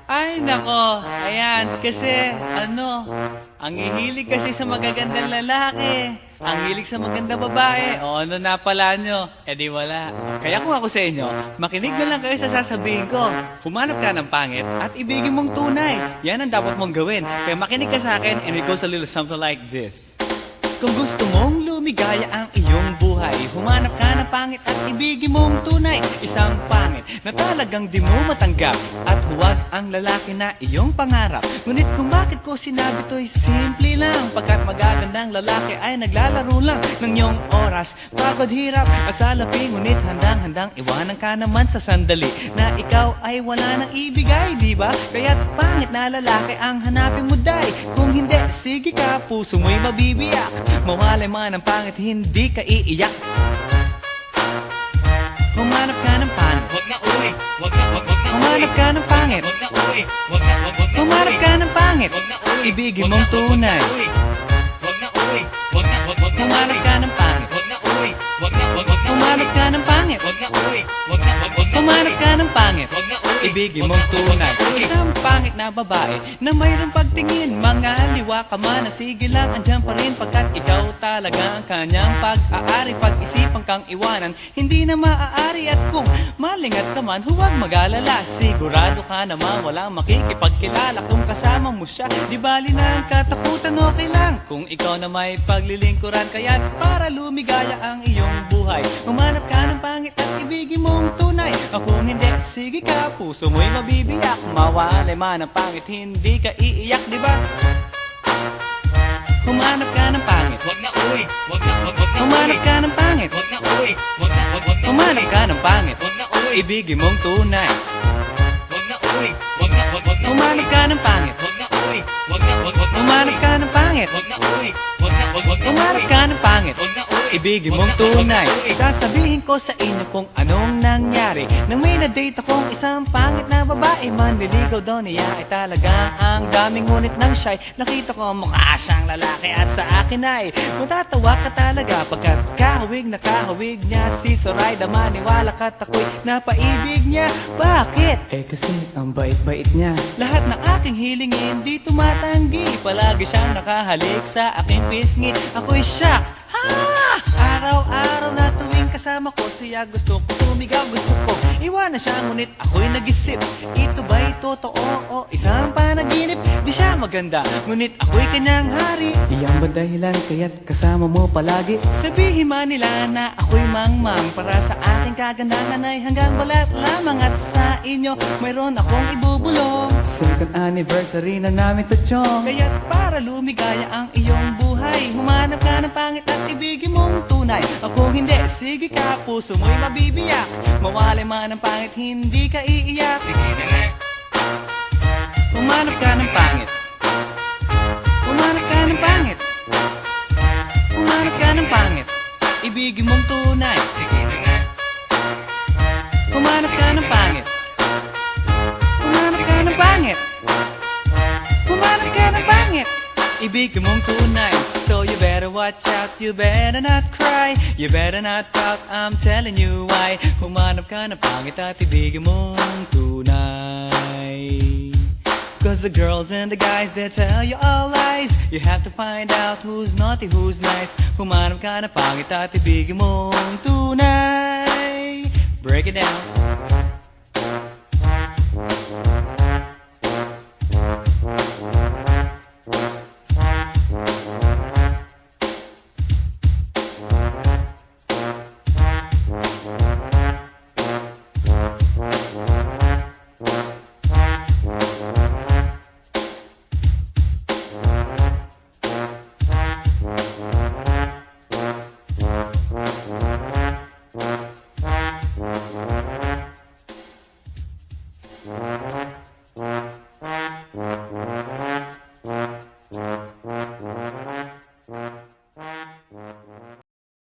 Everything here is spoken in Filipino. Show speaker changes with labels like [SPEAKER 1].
[SPEAKER 1] Ay, nako. Ayan, kasi, ang hihilig kasi sa magagandang lalaki. Ang hilig sa magandang babae. O ano na pala nyo? Eh di wala. Kaya kung ako sa inyo, makinig na lang kayo sa sasabihin ko. Humanap ka ng pangit at ibigin mong tunay. Yan ang dapat mong gawin. Kaya makinig ka sa akin and it goes a little something like this. Kung gusto mong lumigaya ang iyong buhay, humanap ka ng pangit at ibigin mong tunay. Isang pangit na talagang di mo matanggap, at huwag ang lalaki na iyong pangarap. Ngunit kung bakit ko sinabi to'y simple lang, pagkat magagandang lalaki ay naglalaro lang ng iyong oras. Pagod, hirap at salapi, ngunit handang-handang iwanan ka naman sa sandali na ikaw ay wala nang ibigay, di ba? Kaya't pangit na lalaki ang hanapin mo, day. Kung hindi, sige ka, puso mo'y mabibiyak. Mawalay man ang pangit, hindi ka iiyak. Humanap ka ng pangit.
[SPEAKER 2] Wag na uwi, wag na
[SPEAKER 1] Humanap ka ng pangit.
[SPEAKER 2] Wag na uwi, wag na
[SPEAKER 1] Humanap ka ng pangit.
[SPEAKER 2] Wag na uwi,
[SPEAKER 1] Ibigin mong tunay.
[SPEAKER 2] Wag na uwi, wag na
[SPEAKER 1] Humanap ka ng pangit.
[SPEAKER 2] Wag na uwi, wag na
[SPEAKER 1] Humanap ka ng pangit.
[SPEAKER 2] Wag na uwi, wag na
[SPEAKER 1] Humanap ka ng pangit.
[SPEAKER 2] Wag na uwi,
[SPEAKER 1] Ibigin mong tunay. Isang pangit na babae na mayroong pagtingin, mga liwa ka man, sige lang, andyan pa rin, pagkat ikaw talaga ang kanyang pag-aari. Pag-isipan kang iwanan, hindi na maaari. At kung malingat ka man, huwag mag-alala, sigurado ka naman walang makikipagkilala. Kung kasama mo siya, di bali na ang katakutan, okay lang kung ikaw na may paglilingkuran. Kaya para lumigaya ang iyong buhay, humanap ka ng pangit at ibigin mong tunay. Kung hindi, sige ka, puso mo'y mabibiyak. Mawalay man ang pangit, hindi ka iiyak, di ba? Humanap ka ng pangit.
[SPEAKER 2] Wag na uwi, wag na
[SPEAKER 1] Humanap ka ng pangit.
[SPEAKER 2] Wag na uwi, wag na
[SPEAKER 1] Humanap ka ng pangit.
[SPEAKER 2] Wag na uwi,
[SPEAKER 1] Ibigin mong tunay.
[SPEAKER 2] wag na uwi, wag na
[SPEAKER 1] Humanap ka ng pangit.
[SPEAKER 2] Wag na uwi, wag na
[SPEAKER 1] Humanap ka ng pangit.
[SPEAKER 2] Wag na uwi, wag na
[SPEAKER 1] Humanap ka ng pangit.
[SPEAKER 2] Wag na uwi,
[SPEAKER 1] Ibigin mong tunay. Sasabihin ko sa inyo kung anong nangyari nang may na-date akong isang pangit na babae. Manliligaw daw niya ay talaga ang daming, ngunit nang siya'y nakita ko mukha siyang lalaki. At sa akin ay matatawa ka talaga, pagkat kahawig na kahawig niya si Zoraida. Maniwala ka't ako'y napaibig niya. Bakit? Eh kasi ang bait-bait niya. Lahat ng aking hilingin di tumatanggi. Palagi siyang nakahalik sa aking pisngi. Ako'y shock. Araw-araw na tuwing kasama ko siya, gusto ko sumigaw, gusto ko iwanan siya, ngunit ako'y nag-isip, ito ba'y totoo o isang panaginip? Di siya maganda, ngunit ako'y kanyang hari. Iyan ba dahilan kaya't kasama mo palagi? Sabihin man nila na ako'y mangmang, para sa aking kagandahan ay hanggang balat lamang. At sa inyo mayroon akong ibubulong, second anniversary na namin to, chong. Kaya't para lumigaya ang iyong buhay, humanap ka ng pangit at ibigin mong tunay. Kung hindi, sige ka, puso mo'y mabibiyak. Mawalay man ang pangit, hindi ka iiyak.
[SPEAKER 2] Sige na nga.
[SPEAKER 1] Humanap ka ng pangit. Humanap ka ng pangit. Humanap ka ng pangit. Ibigin mong tunay.
[SPEAKER 2] Sige na nga.
[SPEAKER 1] Humanap ka ng pangit. Humanap ka ng pangit. Humanap ka ng pangit. Ibigin mong tunay. So you better watch out, you better not cry, you better not pout, I'm telling you why. Humanap ka ng pangit at ibigin mong tunay. Cause the girls and the guys, they tell you all lies. You have to find out who's naughty, who's nice. Humanap ka ng pangit at ibigin mong tunay. Break it down.